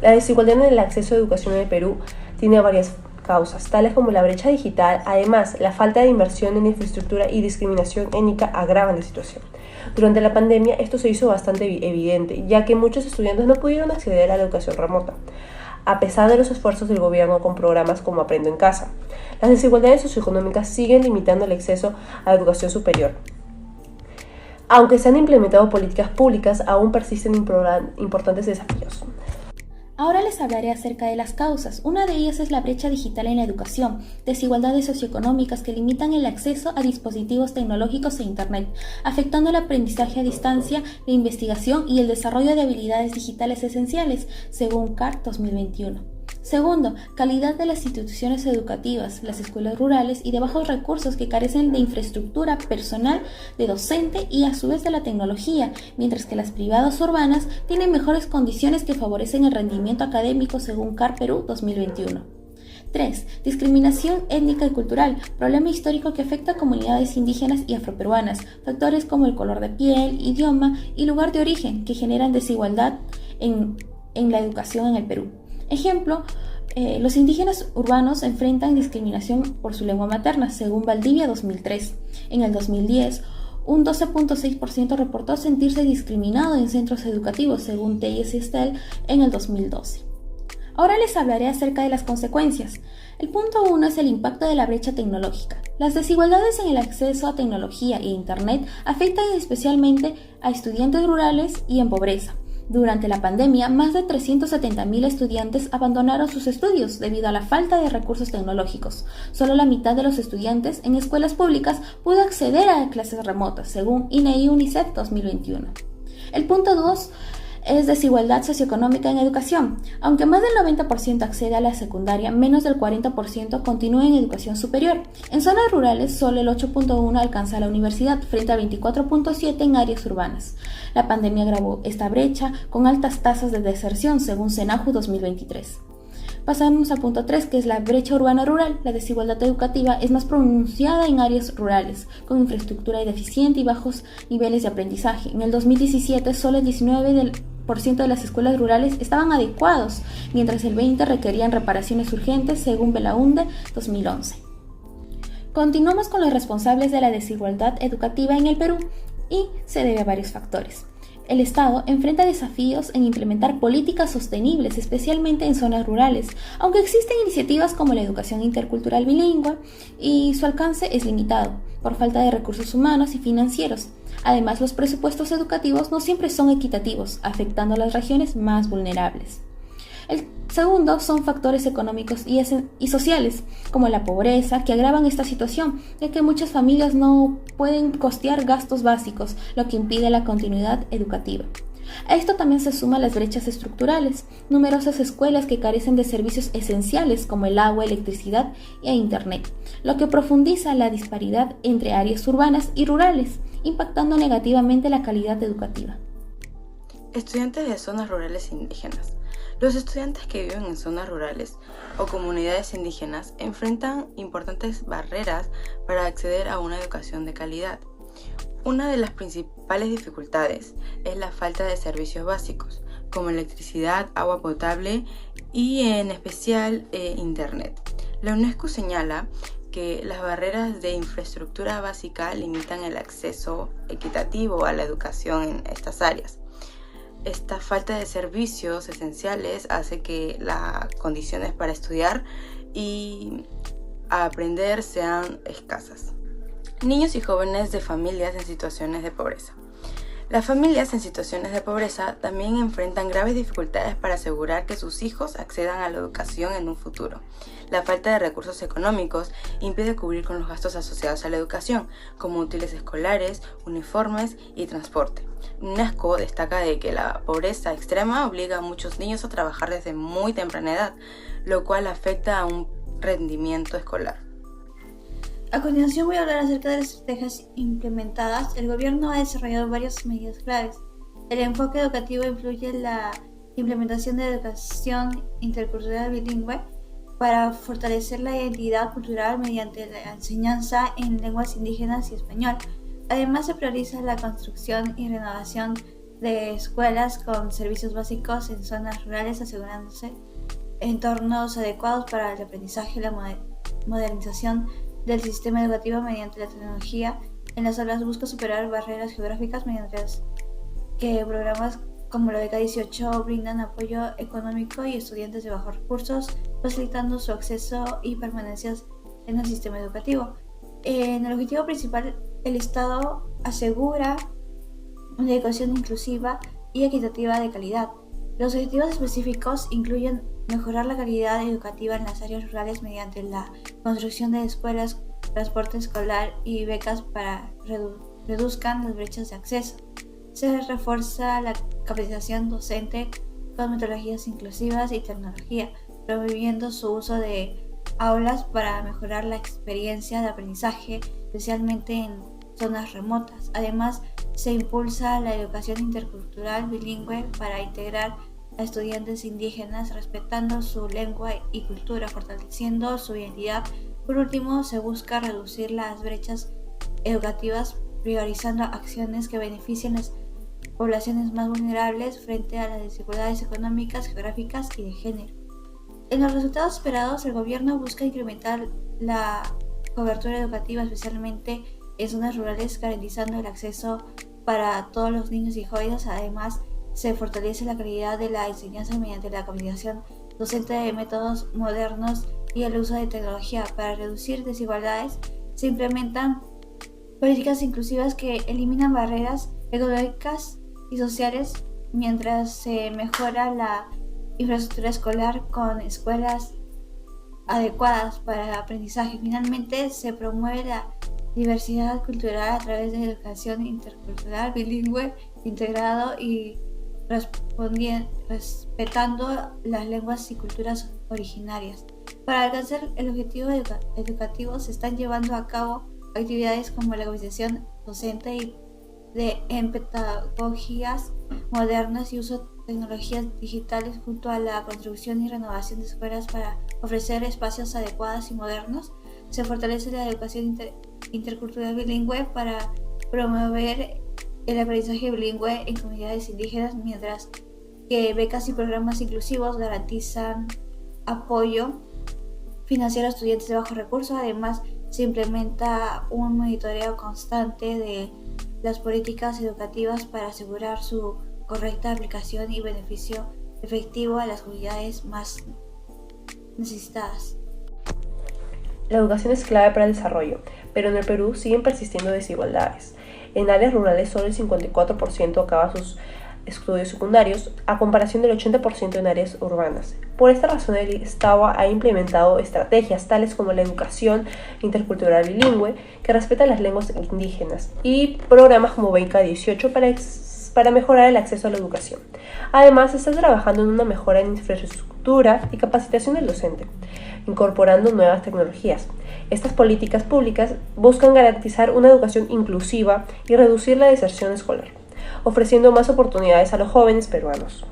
La desigualdad en el acceso a educación en el Perú tiene varias causas, tales como la brecha digital. Además, la falta de inversión en infraestructura y discriminación étnica agravan la situación. Durante la pandemia esto se hizo bastante evidente, ya que muchos estudiantes no pudieron acceder a la educación remota, a pesar de los esfuerzos del gobierno con programas como Aprendo en Casa. Las desigualdades socioeconómicas siguen limitando el acceso a la educación superior. Aunque se han implementado políticas públicas, aún persisten importantes desafíos. Ahora les hablaré acerca de las causas. Una de ellas es la brecha digital en la educación, desigualdades socioeconómicas que limitan el acceso a dispositivos tecnológicos e Internet, afectando el aprendizaje a distancia, la investigación y el desarrollo de habilidades digitales esenciales, según CART 2021. Segundo, calidad de las instituciones educativas, las escuelas rurales y de bajos recursos que carecen de infraestructura personal, de docente y a su vez de la tecnología, mientras que las privadas urbanas tienen mejores condiciones que favorecen el rendimiento académico según CAR Perú 2021. 3. Discriminación étnica y cultural, problema histórico que afecta a comunidades indígenas y afroperuanas, factores como el color de piel, idioma y lugar de origen que generan desigualdad en la educación en el Perú. Ejemplo, los indígenas urbanos enfrentan discriminación por su lengua materna, según Valdivia 2003. En el 2010, un 12.6% reportó sentirse discriminado en centros educativos, según Telles y Estel en el 2012. Ahora les hablaré acerca de las consecuencias. El punto 1 es el impacto de la brecha tecnológica. Las desigualdades en el acceso a tecnología e Internet afectan especialmente a estudiantes rurales y en pobreza. Durante la pandemia, más de 370.000 estudiantes abandonaron sus estudios debido a la falta de recursos tecnológicos. Solo la mitad de los estudiantes en escuelas públicas pudo acceder a clases remotas, según INEI UNICEF 2021. El punto 2 es desigualdad socioeconómica en educación. Aunque más del 90% accede a la secundaria, menos del 40% continúa en educación superior. En zonas rurales, solo el 8.1% alcanza la universidad, frente al 24.7% en áreas urbanas. La pandemia agravó esta brecha con altas tasas de deserción, según CENAJU 2023. Pasamos al punto 3, que es la brecha urbana-rural. La desigualdad educativa es más pronunciada en áreas rurales, con infraestructura deficiente y bajos niveles de aprendizaje. En el 2017, solo el 19% de las escuelas rurales estaban adecuados, mientras el 20% requerían reparaciones urgentes, según Belaunde 2011. Continuamos con los responsables de la desigualdad educativa en el Perú, y se debe a varios factores. El Estado enfrenta desafíos en implementar políticas sostenibles, especialmente en zonas rurales, aunque existen iniciativas como la educación intercultural bilingüe, y su alcance es limitado por falta de recursos humanos y financieros. Además, los presupuestos educativos no siempre son equitativos, afectando a las regiones más vulnerables. El segundo son factores económicos y sociales, como la pobreza, que agravan esta situación, ya que muchas familias no pueden costear gastos básicos, lo que impide la continuidad educativa. A esto también se suman las brechas estructurales, numerosas escuelas que carecen de servicios esenciales como el agua, electricidad e Internet, lo que profundiza la disparidad entre áreas urbanas y rurales, impactando negativamente la calidad educativa. Estudiantes de zonas rurales indígenas. Los estudiantes que viven en zonas rurales o comunidades indígenas enfrentan importantes barreras para acceder a una educación de calidad. Una de las principales dificultades es la falta de servicios básicos, como electricidad, agua potable y en especial Internet. La UNESCO señala que las barreras de infraestructura básica limitan el acceso equitativo a la educación en estas áreas. Esta falta de servicios esenciales hace que las condiciones para estudiar y aprender sean escasas. Niños y jóvenes de familias en situaciones de pobreza. Las familias en situaciones de pobreza también enfrentan graves dificultades para asegurar que sus hijos accedan a la educación en un futuro. La falta de recursos económicos impide cubrir con los gastos asociados a la educación, como útiles escolares, uniformes y transporte. UNESCO destaca de que la pobreza extrema obliga a muchos niños a trabajar desde muy temprana edad, lo cual afecta a un rendimiento escolar. A continuación voy a hablar acerca de las estrategias implementadas. El gobierno ha desarrollado varias medidas claves. El enfoque educativo incluye la implementación de educación intercultural bilingüe para fortalecer la identidad cultural mediante la enseñanza en lenguas indígenas y español. Además, se prioriza la construcción y renovación de escuelas con servicios básicos en zonas rurales, asegurándose entornos adecuados para el aprendizaje y la modernización del sistema educativo mediante la tecnología. En las aulas busca superar barreras geográficas mediante que programas como la beca 18 brindan apoyo económico y estudiantes de bajos recursos, facilitando su acceso y permanencia en el sistema educativo. En el objetivo principal, el Estado asegura una educación inclusiva y equitativa de calidad. Los objetivos específicos incluyen mejorar la calidad educativa en las áreas rurales mediante la construcción de escuelas, transporte escolar y becas para reduzcan las brechas de acceso. Se refuerza la capacitación docente con metodologías inclusivas y tecnología, promoviendo su uso de aulas para mejorar la experiencia de aprendizaje, especialmente en zonas remotas. Además, se impulsa la educación intercultural bilingüe para integrar a estudiantes indígenas, respetando su lengua y cultura, fortaleciendo su identidad. Por último, se busca reducir las brechas educativas, priorizando acciones que beneficien las poblaciones más vulnerables frente a las desigualdades económicas, geográficas y de género. En los resultados esperados, el gobierno busca incrementar la cobertura educativa, especialmente en zonas rurales, garantizando el acceso para todos los niños y jóvenes. Además, se fortalece la calidad de la enseñanza mediante la combinación docente de métodos modernos y el uso de tecnología. Para reducir desigualdades, se implementan políticas inclusivas que eliminan barreras económicas y sociales, mientras se mejora la infraestructura escolar con escuelas adecuadas para el aprendizaje. Finalmente, se promueve la diversidad cultural a través de educación intercultural, bilingüe, integrado y respetando las lenguas y culturas originarias. Para alcanzar el objetivo educativo se están llevando a cabo actividades como la capacitación docente y en pedagogías modernas y uso de tecnologías digitales, junto a la construcción y renovación de escuelas para ofrecer espacios adecuados y modernos. Se fortalece la educación intercultural bilingüe para promover el aprendizaje bilingüe en comunidades indígenas, mientras que becas y programas inclusivos garantizan apoyo financiero a estudiantes de bajos recursos. Además, se implementa un monitoreo constante de las políticas educativas para asegurar su correcta aplicación y beneficio efectivo a las comunidades más necesitadas. La educación es clave para el desarrollo, pero en el Perú siguen persistiendo desigualdades. En áreas rurales solo el 54% acaba sus estudios secundarios, a comparación del 80% en áreas urbanas. Por esta razón, el Estado ha implementado estrategias tales como la educación intercultural bilingüe, que respeta las lenguas indígenas, y programas como Beca 18 para mejorar el acceso a la educación. Además, se está trabajando en una mejora en infraestructura y capacitación del docente, incorporando nuevas tecnologías. Estas políticas públicas buscan garantizar una educación inclusiva y reducir la deserción escolar, ofreciendo más oportunidades a los jóvenes peruanos.